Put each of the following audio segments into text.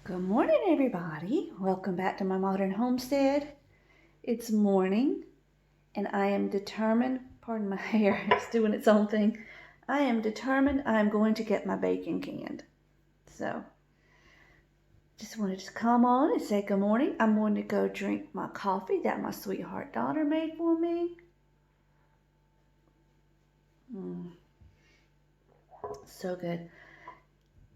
Good morning, everybody. Welcome back to my modern homestead. It's morning, and I am determined, pardon my hair, it's doing its own thing. I am determined I'm going to get my bacon canned. So, just wanted to come on and say good morning. I'm going to go drink my coffee that my sweetheart daughter made for me. So good.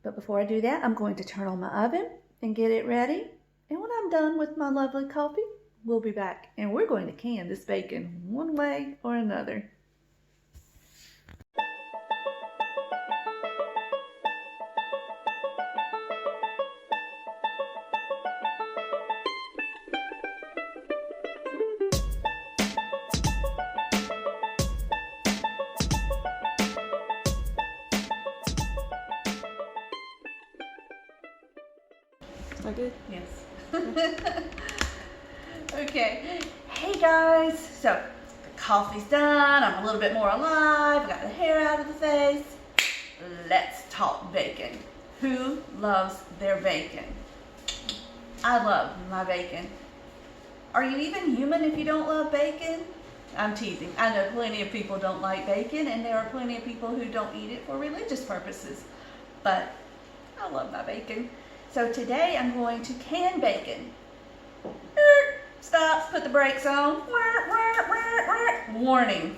But before I do that, I'm going to turn on my oven and get it ready. And when I'm done with my lovely coffee, we'll be back. And we're going to can this bacon one way or another. Is that good? Yes. Okay. Hey guys. So the coffee's done. I'm a little bit more alive. Got the hair out of the face. Let's talk bacon. Who loves their bacon? I love my bacon. Are you even human if you don't love bacon? I'm teasing. I know plenty of people don't like bacon, and there are plenty of people who don't eat it for religious purposes. But I love my bacon. So today I'm going to can bacon. Stop, put the brakes on. Warning.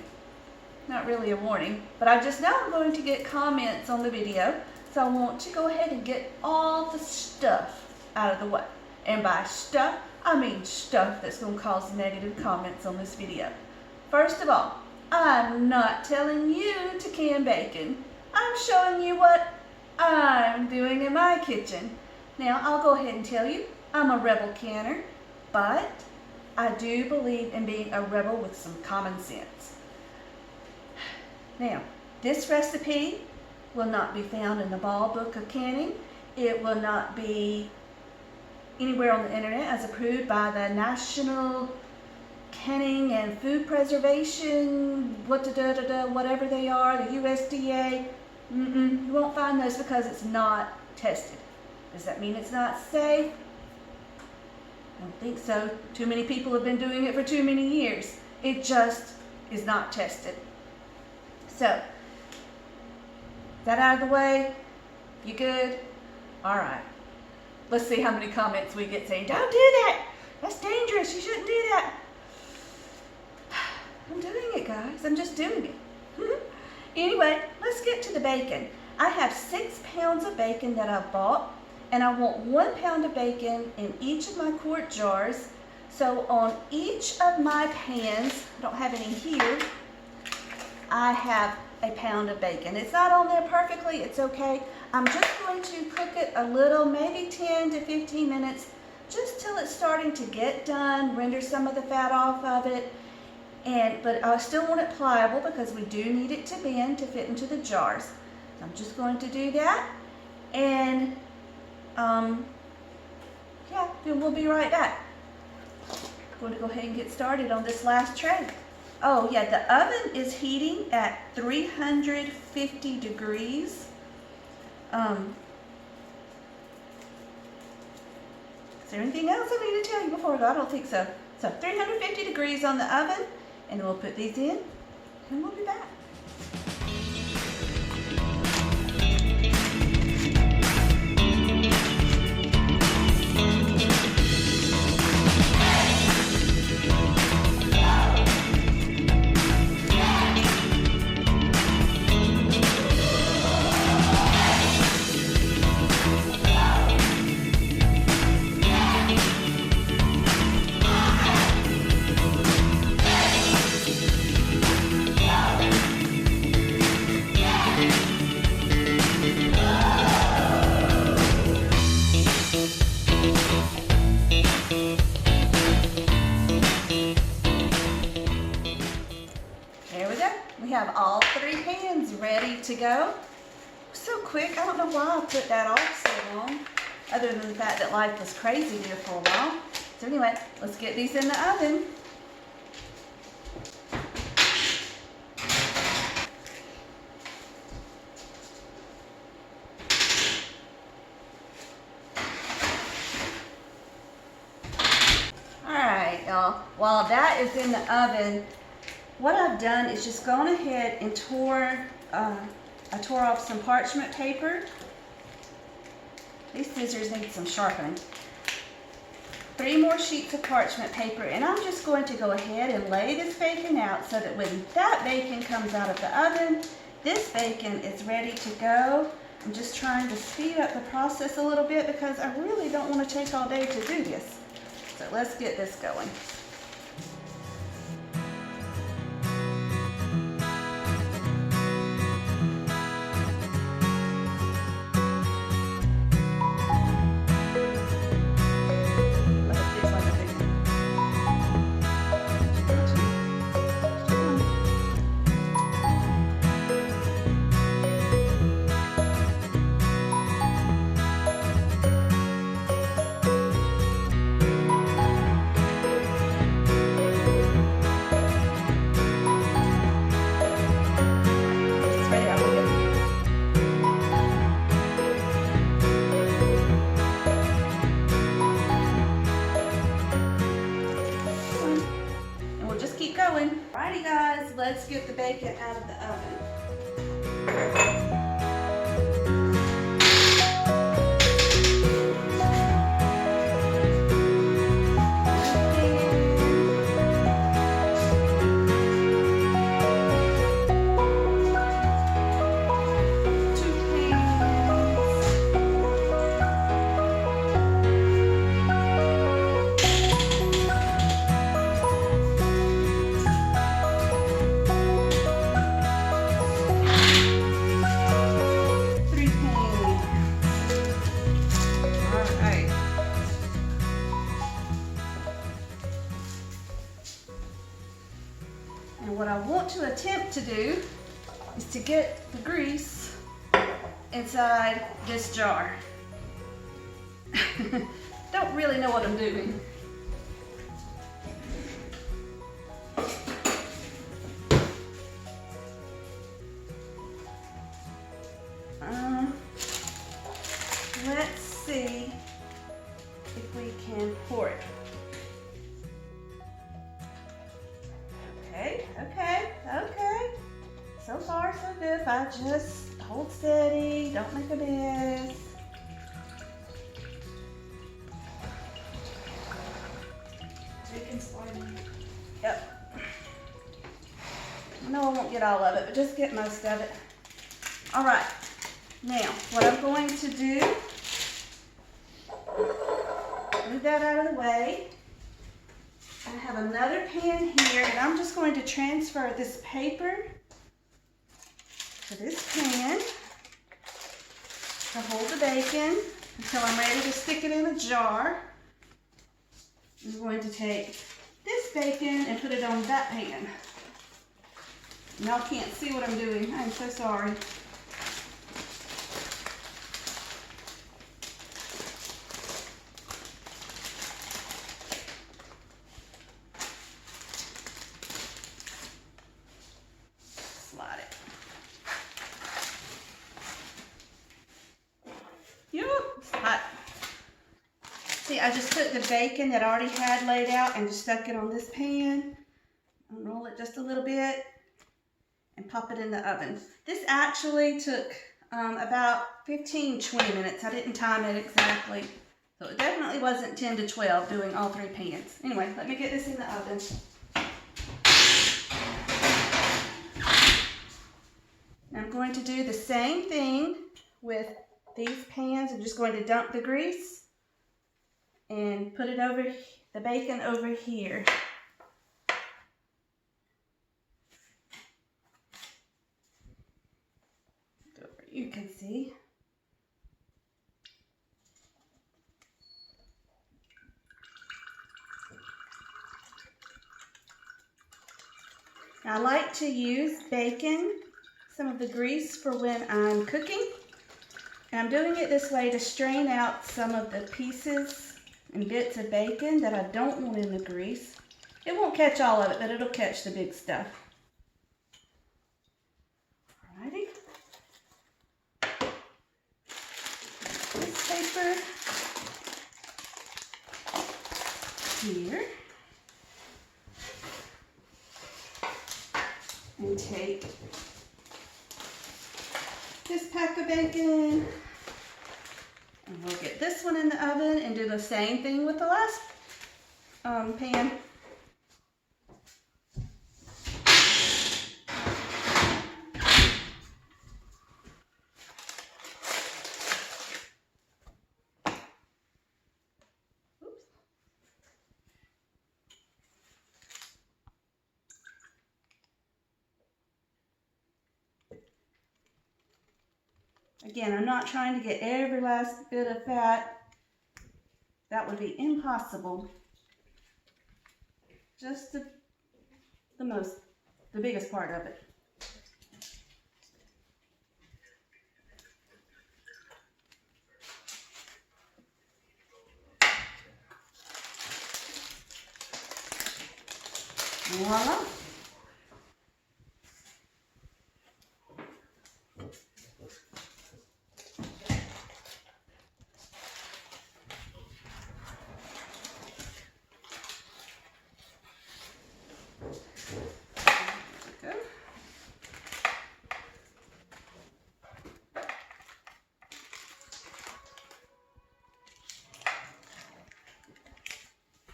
Not really a warning, but I just know I'm going to get comments on the video. So I want to go ahead and get all the stuff out of the way. And by stuff, I mean stuff that's going to cause negative comments on this video. First of all, I'm not telling you to can bacon. I'm showing you what I'm doing in my kitchen. Now, I'll go ahead and tell you, I'm a rebel canner, but I do believe in being a rebel with some common sense. Now, this recipe will not be found in the Ball Book of Canning. It will not be anywhere on the internet as approved by the National Canning and Food Preservation, whatever they are, the USDA. You won't find those because it's not tested. Does that mean it's not safe? I don't think so. Too many people have been doing it for too many years. It just is not tested. So, that out of the way? You good? All right. Let's see how many comments we get saying, don't do that. That's dangerous. You shouldn't do that. I'm doing it, guys. I'm just doing it. Anyway, let's get to the bacon. I have 6 pounds of bacon that I've bought. And I want 1 pound of bacon in each of my quart jars. So on each of my pans, I don't have any here, I have a pound of bacon. It's not on there perfectly, it's okay. I'm just going to cook it a little, maybe 10 to 15 minutes, just till it's starting to get done, render some of the fat off of it. But I still want it pliable because we do need it to bend to fit into the jars. So I'm just going to do that. And yeah, then we'll be right back. I'm going to go ahead and get started on this last tray. Oh yeah, the oven is heating at 350 degrees. Is there anything else I need to tell you before I go? I don't think so. So 350 degrees on the oven, and we'll put these in, and we'll be back. Have all 3 pans ready to go. So quick, I don't know why I put that off so long, other than the fact that life was crazy there for a while. So anyway, let's get these in the oven. while that is in the oven, what I've done is just gone ahead and I tore off some parchment paper. These scissors need some sharpening. 3 more sheets of parchment paper, and I'm just going to go ahead and lay this bacon out so that when that bacon comes out of the oven, this bacon is ready to go. I'm just trying to speed up the process a little bit because I really don't want to take all day to do this. So let's get this going. Alrighty guys, let's get the bacon out of the oven. And what I want to attempt to do is to get the grease inside this jar. Don't really know what I'm doing. Let's see if we can pour it. Okay. So far, so good. If I just hold steady, don't make a mess. Bacon sliding. Yep. I know I won't get all of it, but just get most of it. All right. Now, what I'm going to do, move that out of the way. I have another pan here, and I'm just going to transfer this paper to this pan to hold the bacon until I'm ready to stick it in a jar. I'm going to take this bacon and put it on that pan. Y'all can't see what I'm doing. I'm so sorry. See, I just took the bacon that I already had laid out and just stuck it on this pan. Unroll it just a little bit and pop it in the oven. This actually took about 15-20 minutes. I didn't time it exactly. So it definitely wasn't 10 to 12 doing all 3 pans. Anyway, let me get this in the oven. I'm going to do the same thing with these pans. I'm just going to dump the grease and put it over the bacon over here. Over, you can see. I like to use bacon, some of the grease for when I'm cooking. And I'm doing it this way to strain out some of the pieces and bits of bacon that I don't want in the grease. It won't catch all of it, but it'll catch the big stuff. Alrighty. This paper here. and take this pack of bacon, and we'll get this one in the oven and do the same thing with the last pan. Again, I'm not trying to get every last bit of fat. That would be impossible. Just the biggest part of it. Voila.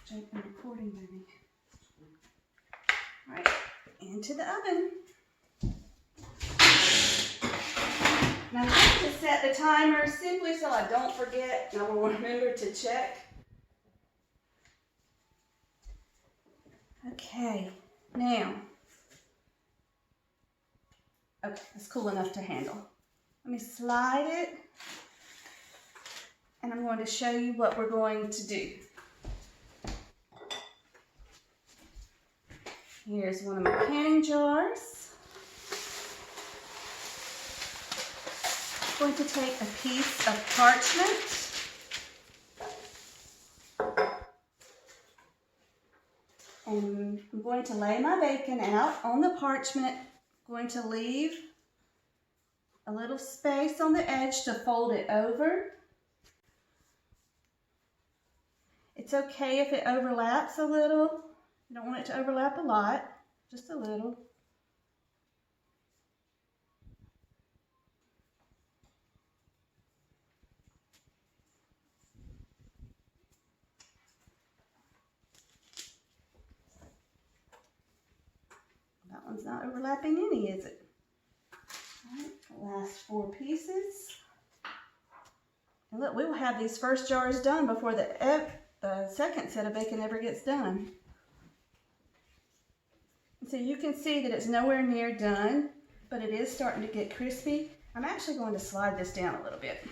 Jake, I'm recording, baby. All right, into the oven. Now I'm going to set the timer simply so I don't forget, and I will remember to check. Okay, now, okay, it's cool enough to handle. Let me slide it, and I'm going to show you what we're going to do. Here's one of my canning jars. I'm going to take a piece of parchment. And I'm going to lay my bacon out on the parchment. I'm going to leave a little space on the edge to fold it over. It's okay if it overlaps a little. You don't want it to overlap a lot, just a little. That one's not overlapping any, is it? All right, the last 4 pieces. And look, we will have these first jars done before the second set of bacon ever gets done. So you can see that it's nowhere near done, but it is starting to get crispy. I'm actually going to slide this down a little bit.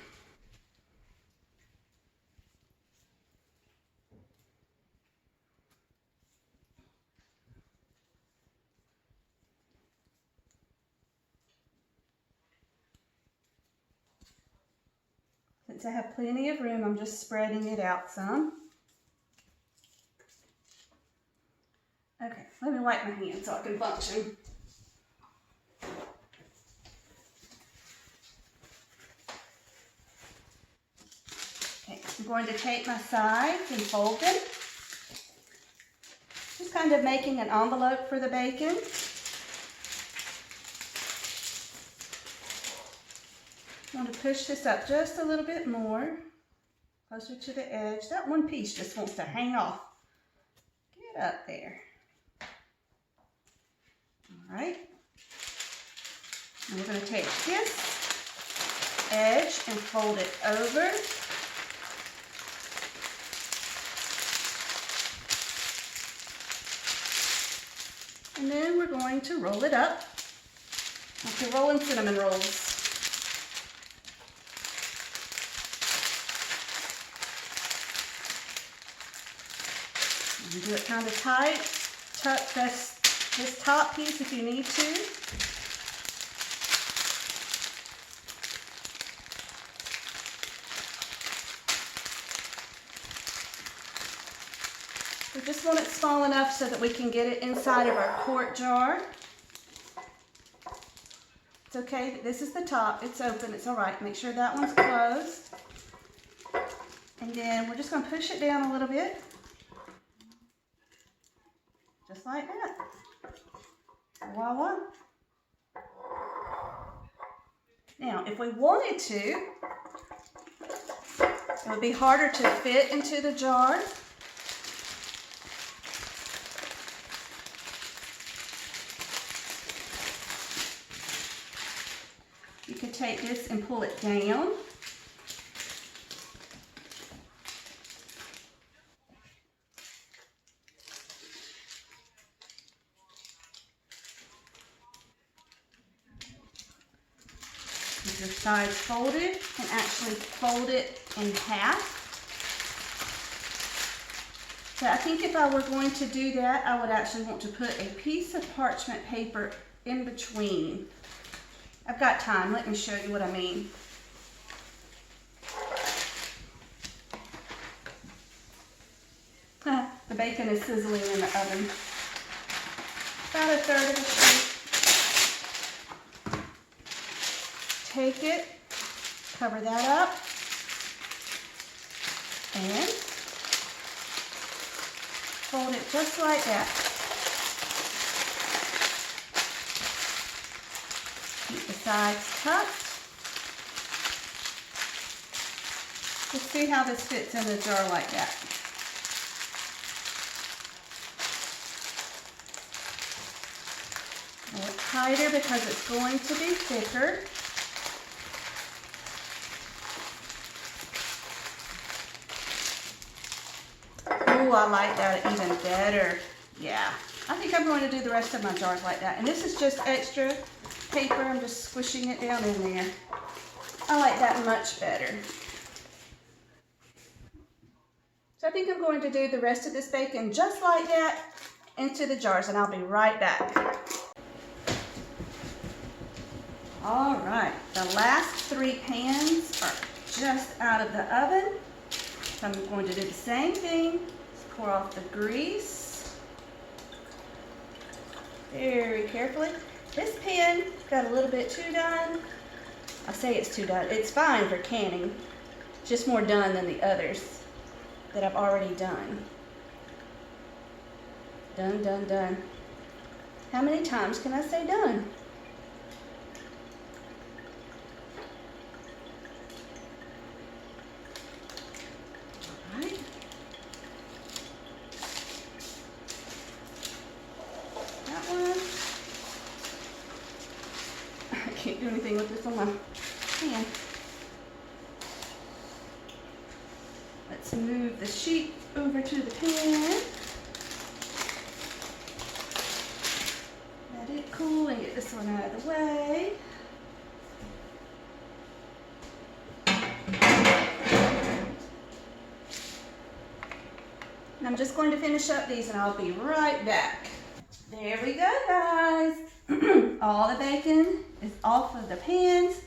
Since I have plenty of room, I'm just spreading it out some. Okay, let me wipe my hands so I can function. Okay, I'm going to take my sides and fold them. Just kind of making an envelope for the bacon. I'm going to push this up just a little bit more, closer to the edge. That one piece just wants to hang off. Get up there. All right. And we're going to take this edge and fold it over. And then we're going to roll it up like you're rolling cinnamon rolls. And do it kind of tight. Tuck this top piece if you need to. We just want it small enough so that we can get it inside of our quart jar. It's okay, this is the top, it's open, it's all right. Make sure that one's closed. And then we're just gonna push it down a little bit. Just like that. Voila. Now, if we wanted to, it would be harder to fit into the jar. You could take this and pull it down. With your sides folded, and actually fold it in half. So I think if I were going to do that, I would actually want to put a piece of parchment paper in between. I've got time, let me show you what I mean. The bacon is sizzling in the oven. About a third of a sheet. Take it, cover that up, and fold it just like that. Keep the sides tucked. Just see how this fits in the jar like that. A little tighter because it's going to be thicker. Oh, I like that even better. Yeah, I think I'm going to do the rest of my jars like that. And this is just extra paper. I'm just squishing it down in there. I like that much better. So I think I'm going to do the rest of this bacon just like that into the jars, and I'll be right back. All right, the last 3 pans are just out of the oven. So I'm going to do the same thing. Just pour off the grease very carefully. This pan got a little bit too done. I say it's too done. It's fine for canning. It's just more done than the others that I've already done. Done, done, done. How many times can I say done? All right. That one. I can't do anything with this on my hand. Let's move the sheet over to the pan. Let it cool and get this one out of the way. And I'm just going to finish up these and I'll be right back. There we go, guys. All the bacon is off of the pans.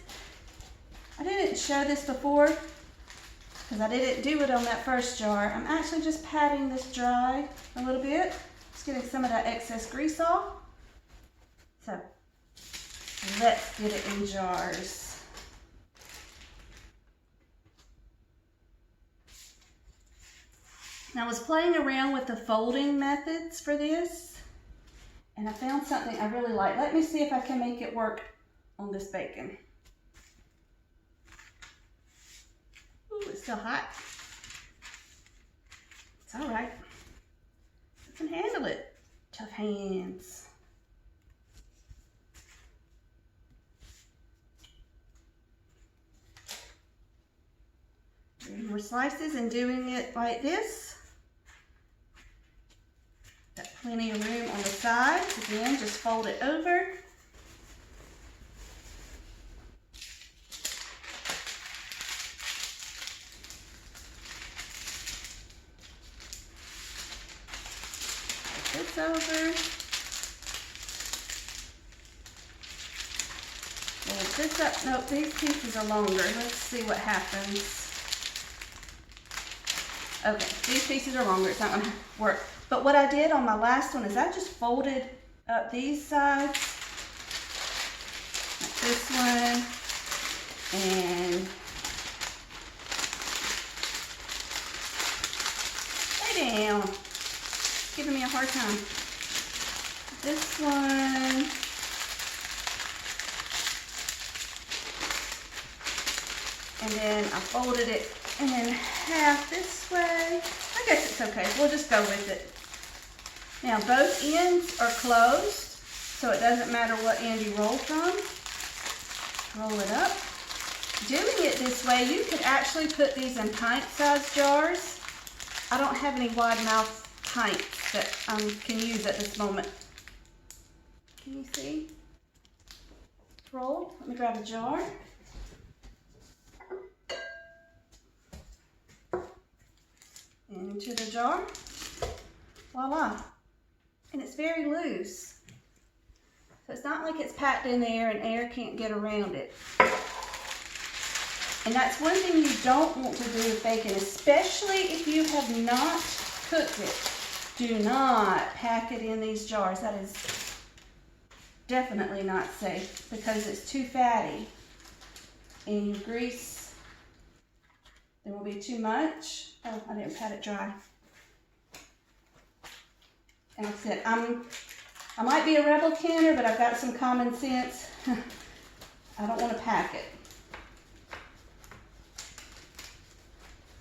I didn't show this before because I didn't do it on that first jar. I'm actually just patting this dry a little bit. Just getting some of that excess grease off. So let's get it in jars. Now I was playing around with the folding methods for this, and I found something I really like. Let me see if I can make it work on this bacon. Ooh, it's still hot. It's all right. I can handle it. Tough hands. More slices and doing it like this. Got plenty of room on the sides. Again, just fold it over. Put this over. Fold this up. Nope, these pieces are longer. Let's see what happens. Okay, these pieces are longer, it's not gonna work. But what I did on my last one is I just folded up these sides, like this one, and lay down. It's giving me a hard time. This one, And then I folded it in half this way. I guess it's okay, we'll just go with it. Now both ends are closed, so it doesn't matter what end you roll from. Roll it up. Doing it this way, you could actually put these in pint-sized jars. I don't have any wide mouth pints that I can use at this moment. Can you see? It's rolled. Let me grab a jar. Into the jar. Voila. And it's very loose. So it's not like it's packed in there and air can't get around it. And that's one thing you don't want to do with bacon, especially if you have not cooked it. Do not pack it in these jars. That is definitely not safe because it's too fatty. And your grease, there will be too much. Oh, I didn't pat it dry. And like I said, I might be a rebel canner, but I've got some common sense. I don't want to pack it.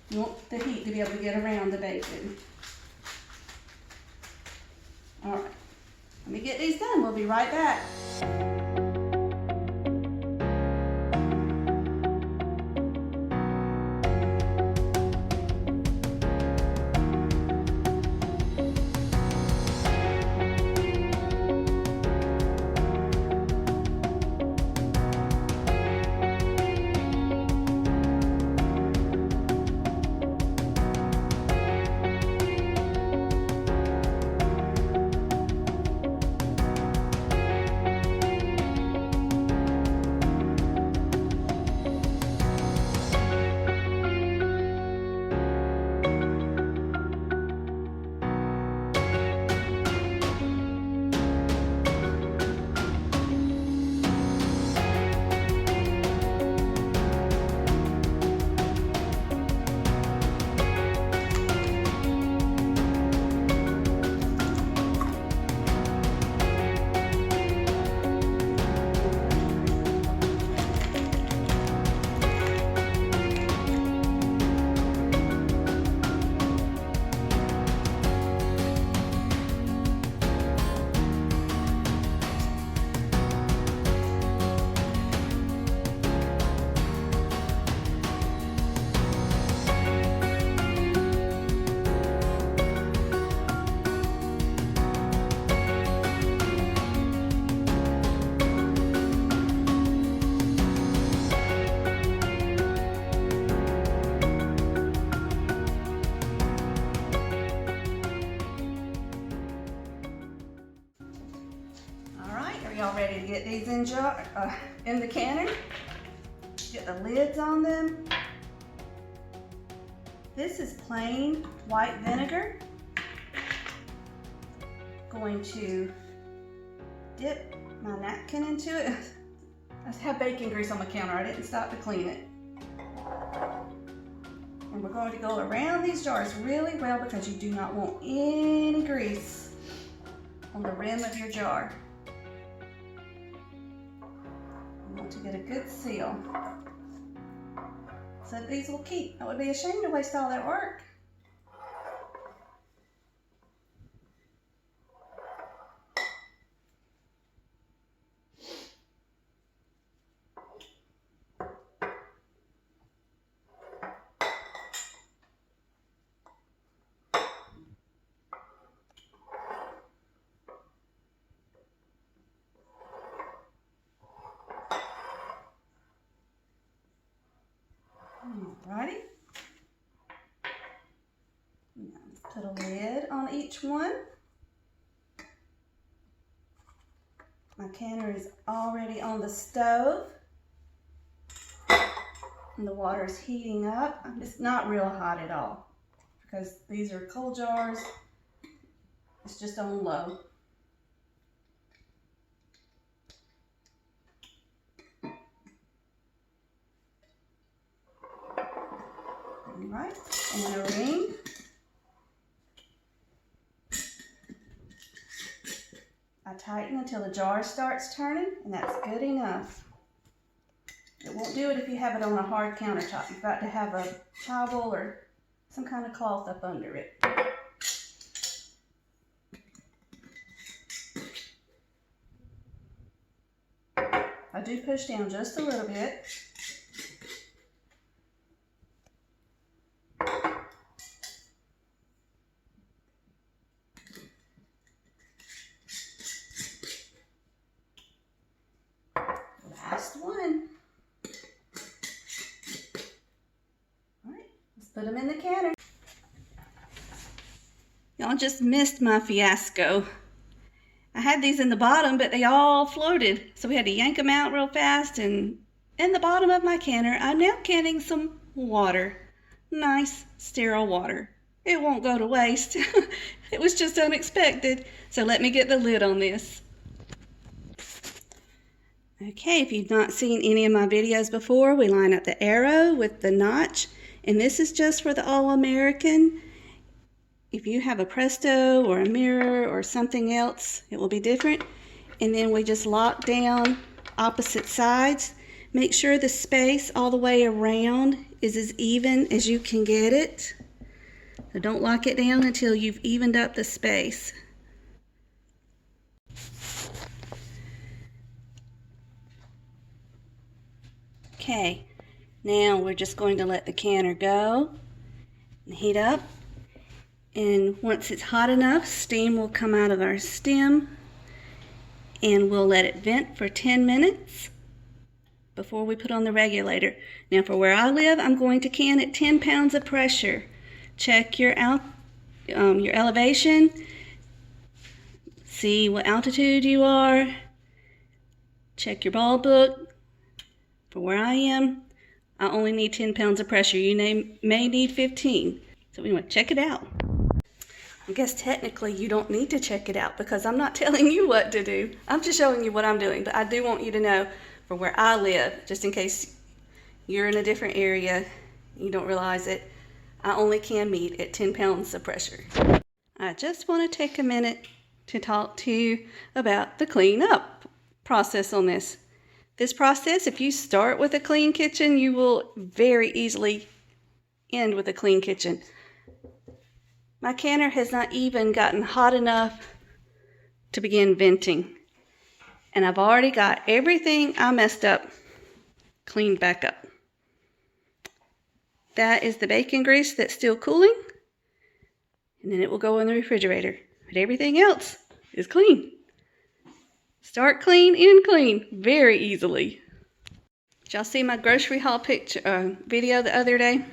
You want the heat to be able to get around the bacon. All right, let me get these done. We'll be right back. Y'all ready to get these in the canner? Get the lids on them. This is plain white vinegar. Going to dip my napkin into it. I have bacon grease on my counter. I didn't stop to clean it. And we're going to go around these jars really well because you do not want any grease on the rim of your jar. To get a good seal so that these will keep. It would be a shame to waste all that work. Alrighty. Now let's put a lid on each one. My canner is already on the stove. And the water is heating up. It's not real hot at all because these are cold jars. It's just on low. Right, and a ring. I tighten until the jar starts turning, and that's good enough. It won't do it if you have it on a hard countertop. You've got to have a towel or some kind of cloth up under it. I do push down just a little bit. Last one. All right, let's put them in the canner. Y'all just missed my fiasco. I had these in the bottom, but they all floated. So we had to yank them out real fast, and in the bottom of my canner, I'm now canning some water. Nice, sterile water. It won't go to waste. It was just unexpected. So let me get the lid on this. Okay, if you've not seen any of my videos before, we line up the arrow with the notch, and this is just for the All-American. If you have a Presto or a mirror or something else, it will be different. And then we just lock down opposite sides. Make sure the space all the way around is as even as you can get it. So don't lock it down until you've evened up the space. Okay, now we're just going to let the canner go and heat up. And once it's hot enough, steam will come out of our stem, and we'll let it vent for 10 minutes before we put on the regulator. Now for where I live, I'm going to can at 10 pounds of pressure. Check your elevation, see what altitude you are, check your ball book. For where I am, I only need 10 pounds of pressure. You may need 15. So anyway, check it out. I guess technically you don't need to check it out because I'm not telling you what to do. I'm just showing you what I'm doing. But I do want you to know for where I live, just in case you're in a different area, you don't realize it, I only can meet at 10 pounds of pressure. I just want to take a minute to talk to you about the cleanup process on this. This process, if you start with a clean kitchen, you will very easily end with a clean kitchen. My canner has not even gotten hot enough to begin venting. And I've already got everything I messed up cleaned back up. That is the bacon grease that's still cooling. And then it will go in the refrigerator. But everything else is clean. Start clean, end clean, very easily. Did y'all see my grocery haul video the other day?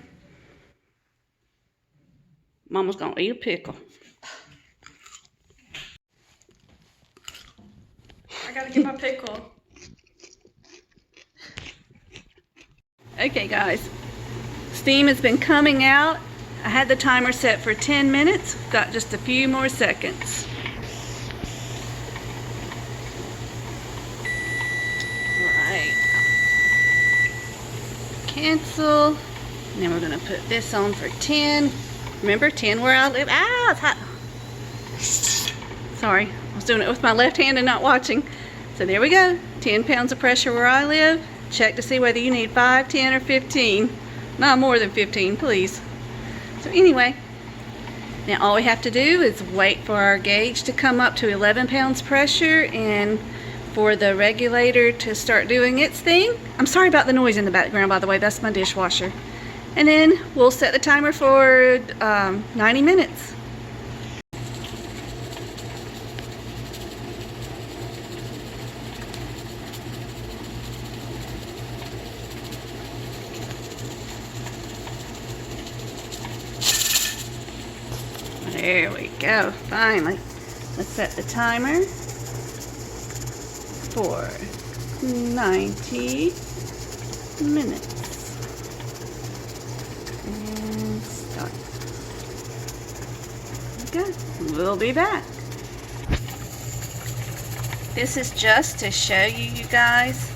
Mama's gonna eat a pickle. I gotta get my pickle. Okay guys, steam has been coming out. I had the timer set for 10 minutes. Got just a few more seconds. Alright. Cancel. And then we're gonna put this on for 10. Remember, 10 where I live. Ah, it's hot. Sorry, I was doing it with my left hand and not watching. So there we go. 10 pounds of pressure where I live. Check to see whether you need 5, 10, or 15. Not more than 15, please. So anyway, now all we have to do is wait for our gauge to come up to 11 pounds pressure and for the regulator to start doing its thing. I'm sorry about the noise in the background, by the way. That's my dishwasher. And then we'll set the timer for 90 minutes. There we go, finally. Let's set the timer for 90 minutes. And start. Okay, we'll be back. This is just to show you guys,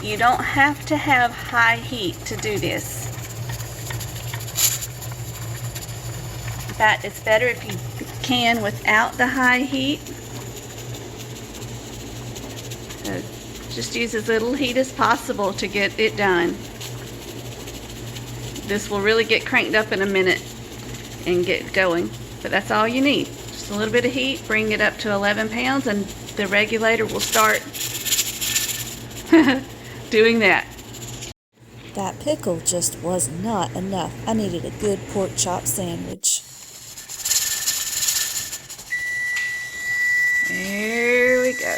you don't have to have high heat to do this. In fact, it's better if you can without the high heat. So Just use as little heat as possible to get it done. This will really get cranked up in a minute and get going, but that's all you need. Just a little bit of heat, bring it up to 11 pounds, and the regulator will start doing that. That pickle just was not enough. I needed a good pork chop sandwich. There we go.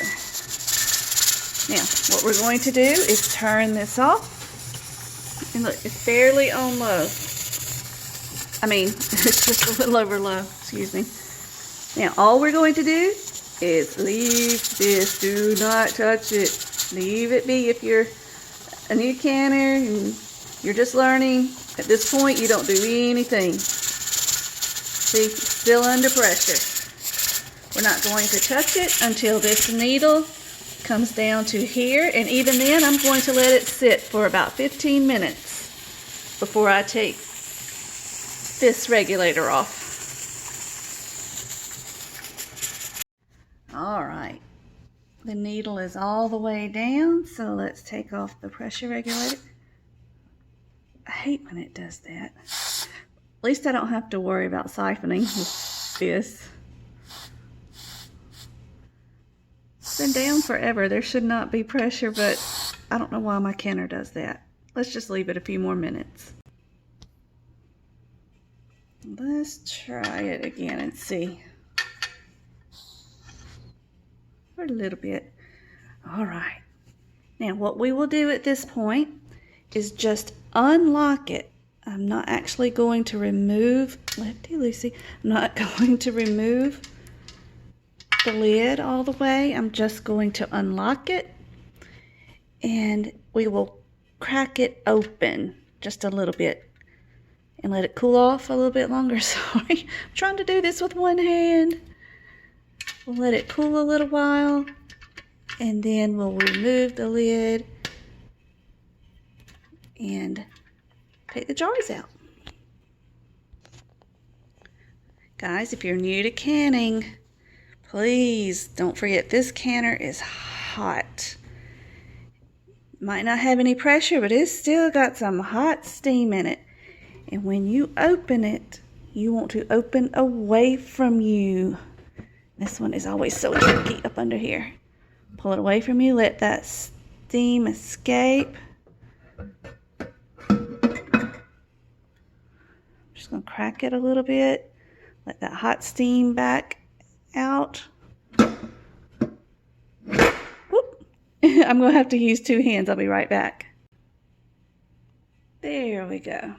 Now, what we're going to do is turn this off. And look, it's barely on low. I mean, it's just a little over low, excuse me. Now, all we're going to do is leave this. Do not touch it. Leave it be. If you're a new canner and you're just learning, at this point, you don't do anything. See, it's still under pressure. We're not going to touch it until this needle comes down to here, and even then I'm going to let it sit for about 15 minutes before I take this regulator off. Alright, the needle is all the way down, so let's take off the pressure regulator. I hate when it does that. At least I don't have to worry about siphoning with this. It's been down forever. There should not be pressure, but I don't know why my canner does that. Let's just leave it a few more minutes. Let's try it again and see. For a little bit. All right. Now what we will do at this point is just unlock it. I'm not actually going to remove, Lefty Lucy, I'm not going to remove the lid all the way. I'm just going to unlock it, and we will crack it open just a little bit and let it cool off a little bit longer. Sorry, I'm trying to do this with one hand. We'll let it cool a little while, and then we'll remove the lid and take the jars out. Guys, if you're new to canning, please don't forget this canner is hot. Might not have any pressure, but it's still got some hot steam in it. And when you open it, you want to open away from you. This one is always so tricky up under here. Pull it away from you, let that steam escape. I'm just going to crack it a little bit. Let that hot steam back out. Whoop. I'm going to have to use two hands. I'll be right back. There we go.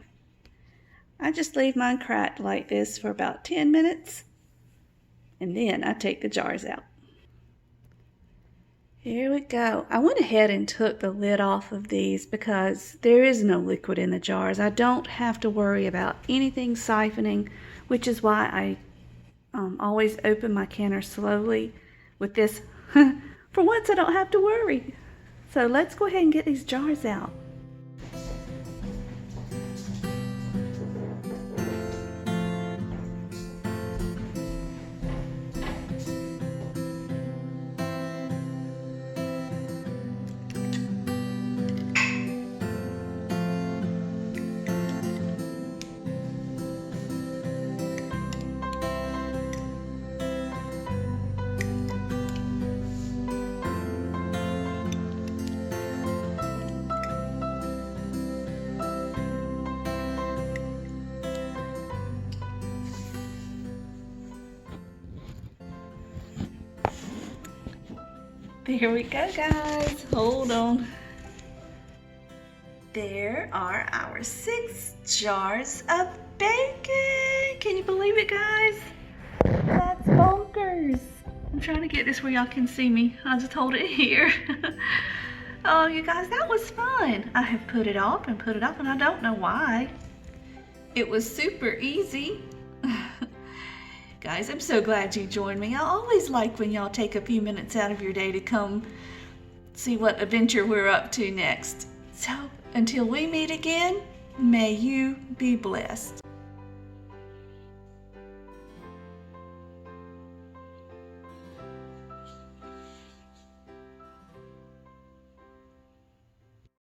I just leave mine cracked like this for about 10 minutes, and then I take the jars out. Here we go. I went ahead and took the lid off of these because there is no liquid in the jars. I don't have to worry about anything siphoning, which is why I always open my canner slowly. With this, for once I don't have to worry. So let's go ahead and get these jars out. Here we go, guys. Hold on. There are our 6 jars of bacon. Can you believe it, guys? That's bonkers. I'm trying to get this where y'all can see me. I'll just hold it here. Oh, you guys, that was fun. I have put it off and put it off, and I don't know why. It was super easy. Guys, I'm so glad you joined me. I always like when y'all take a few minutes out of your day to come see what adventure we're up to next. So, until we meet again, may you be blessed.